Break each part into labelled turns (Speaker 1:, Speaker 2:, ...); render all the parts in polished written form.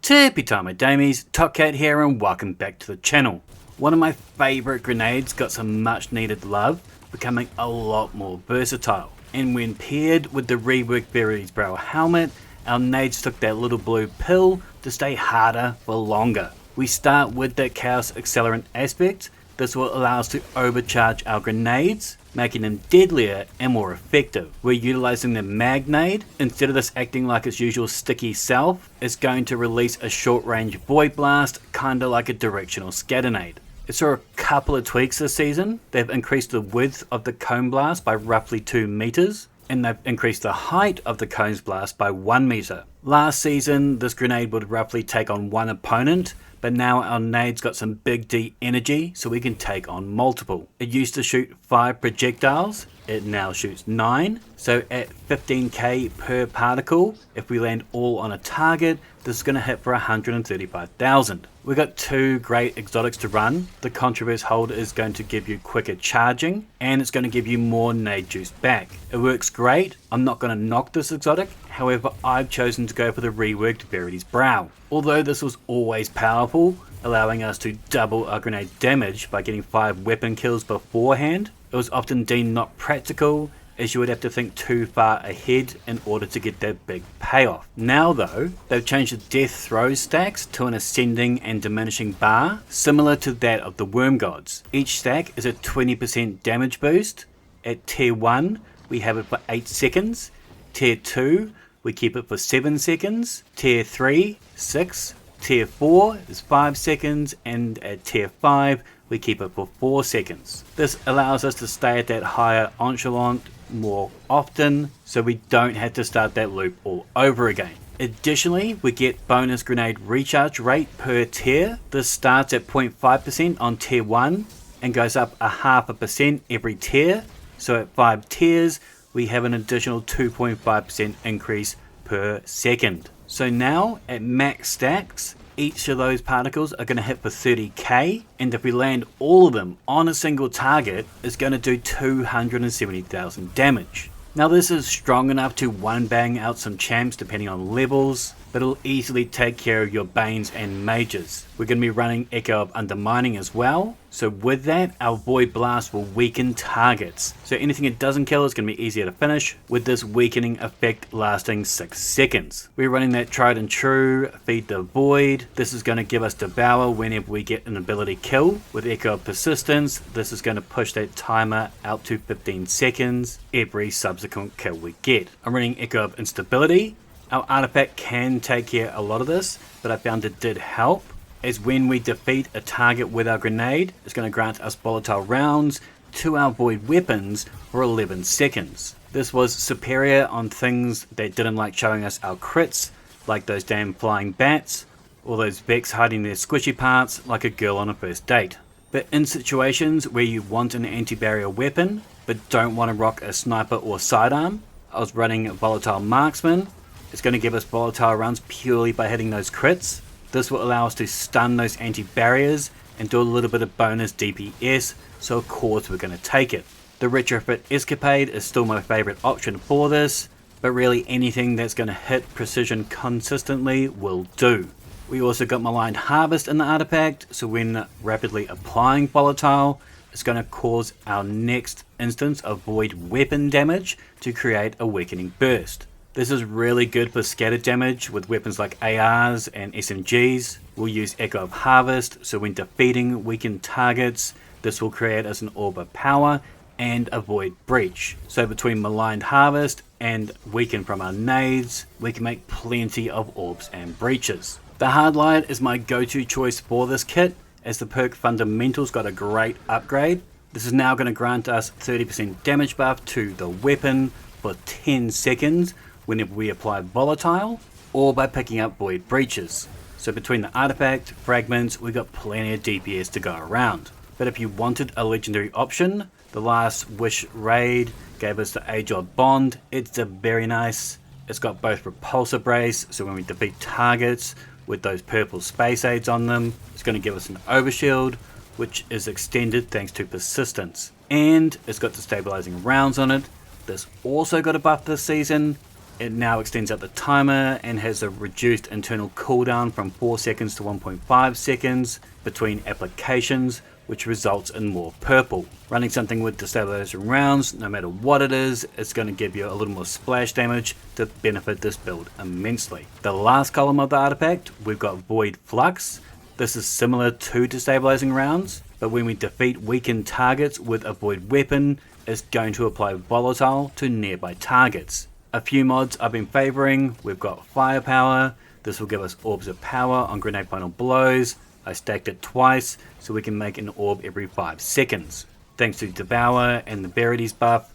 Speaker 1: Tippy time my damies, Topcat here and welcome back to the channel. One of my favourite grenades got some much needed love, becoming a lot more versatile. And when paired with the reworked Verity's Brow helmet, our nades took that little blue pill to stay harder for longer. We start with that Chaos Accelerant aspect. This will allow us to overcharge our grenades, making them deadlier and more effective. We're utilizing the Magnade. Instead of this acting like its usual sticky self, it's going to release a short range Void Blast, kinda like a directional Scatterade. It saw a couple of tweaks this season. They've increased the width of the Cone Blast by roughly 2 meters, and they've increased the height of the Cone's Blast by 1 meter. Last season, this grenade would roughly take on one opponent, but now our nade's got some big D energy, so we can take on multiple. It used to shoot 5 projectiles, it now shoots 9, so at 15k per particle, if we land all on a target, this is going to hit for 135,000. We've got 2 great exotics to run. The Controverse Holder is going to give you quicker charging, and it's going to give you more nade juice back. It works great. I'm not going to knock this exotic, however I've chosen to go for the reworked Verity's Brow. Although this was always powerful, allowing us to double our grenade damage by getting 5 weapon kills beforehand, it was often deemed not practical, as you would have to think too far ahead in order to get that big payoff. Now though, they've changed the death throw stacks to an ascending and diminishing bar, similar to that of the Worm Gods. Each stack is a 20% damage boost. At tier 1, we have it for 8 seconds. Tier 2, we keep it for 7 seconds. Tier 3, 6. Tier 4 is 5 seconds, and at tier 5, we keep it for 4 seconds. This allows us to stay at that higher echelon more often, so we don't have to start that loop all over again. Additionally, we get bonus grenade recharge rate per tier. This starts at 0.5% on tier 1 and goes up 0.5% every tier. So at 5 tiers, we have an additional 2.5% increase per second. So now at max stacks, each of those particles are going to hit for 30k, and if we land all of them on a single target, it's going to do 270,000 damage. Now this is strong enough to one bang out some champs depending on levels, but it'll easily take care of your Banes and Mages. We're going to be running Echo of Undermining as well, so with that our Void Blast will weaken targets. So anything it doesn't kill is going to be easier to finish, with this weakening effect lasting 6 seconds. We're running that tried and true Feed the Void. This is going to give us Devour whenever we get an ability kill. With Echo of Persistence, this is going to push that timer out to 15 seconds every subsequent kill we get. I'm running Echo of Instability. Our artifact can take care of a lot of this, but I found it did help, as when we defeat a target with our grenade, it's going to grant us volatile rounds to our void weapons for 11 seconds. This was superior on things that didn't like showing us our crits, like those damn flying bats, or those Vex hiding their squishy parts like a girl on a first date. But in situations where you want an anti-barrier weapon, but don't want to rock a sniper or sidearm, I was running Volatile Marksman. It's going to give us volatile rounds purely by hitting those crits. This will allow us to stun those anti-barriers and do a little bit of bonus DPS, so of course we're going to take it. The Retrofit Escapade is still my favourite option for this, but really anything that's going to hit precision consistently will do. We also got Maligned Harvest in the artifact, so when rapidly applying volatile, it's going to cause our next instance of void weapon damage to create a weakening burst. This is really good for scatter damage with weapons like ARs and SMGs. We'll use Echo of Harvest, so when defeating weakened targets, this will create us an Orb of Power and a Void Breach. So between Maligned Harvest and weaken from our nades, we can make plenty of orbs and breaches. The Hardlight is my go-to choice for this kit, as the perk Fundamentals got a great upgrade. This is now going to grant us 30% damage buff to the weapon for 10 seconds, whenever we apply volatile, or by picking up void breaches. So between the artifact, fragments, we got plenty of DPS to go around. But if you wanted a legendary option, the last Wish raid gave us the Age-old Bond. It's a very nice. It's got both repulsor brace, so when we defeat targets with those purple space aids on them, it's going to give us an overshield, which is extended thanks to persistence. And it's got the stabilizing rounds on it. This also got a buff this season, It now extends out the timer and has a reduced internal cooldown from 4 seconds to 1.5 seconds between applications, which results in more purple. Running something with destabilizing rounds, no matter what it is, it's going to give you a little more splash damage to benefit this build immensely. The last column of the artifact, we've got Void Flux. This is similar to destabilizing rounds, but when we defeat weakened targets with a void weapon, it's going to apply volatile to nearby targets. A few mods I've been favouring, we've got Firepower. This will give us orbs of power on grenade final blows. I stacked it twice so we can make an orb every 5 seconds. Thanks to Devour and the Verity's buff,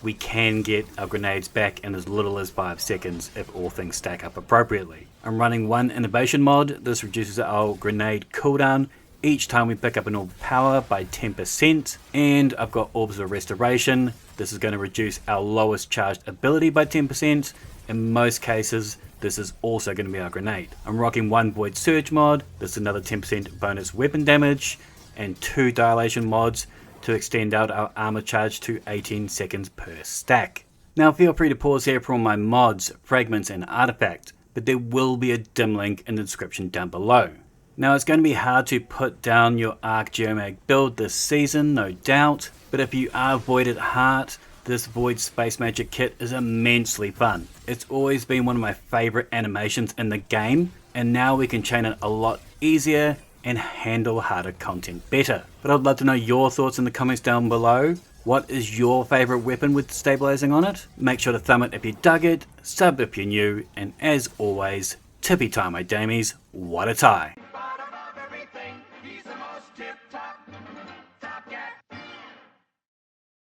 Speaker 1: we can get our grenades back in as little as 5 seconds if all things stack up appropriately. I'm running one innovation mod. This reduces our grenade cooldown each time we pick up an orb of power by 10%, and I've got orbs of restoration. This is going to reduce our lowest charged ability by 10%. In most cases, this is also going to be our grenade. I'm rocking one Void Surge mod. This is another 10% bonus weapon damage, and 2 dilation mods to extend out our armor charge to 18 seconds per stack. Now feel free to pause here for all my mods, fragments and artifact, but there will be a dim link in the description down below. Now it's going to be hard to put down your Arc Geomag build this season, no doubt, but if you are Void at heart, this Void Space Magic kit is immensely fun. It's always been one of my favourite animations in the game, and now we can chain it a lot easier and handle harder content better. But I'd love to know your thoughts in the comments down below. What is your favourite weapon with stabilizing on it? Make sure to thumb it if you dug it, sub if you're new, and as always, tippy tie my damies, what a tie.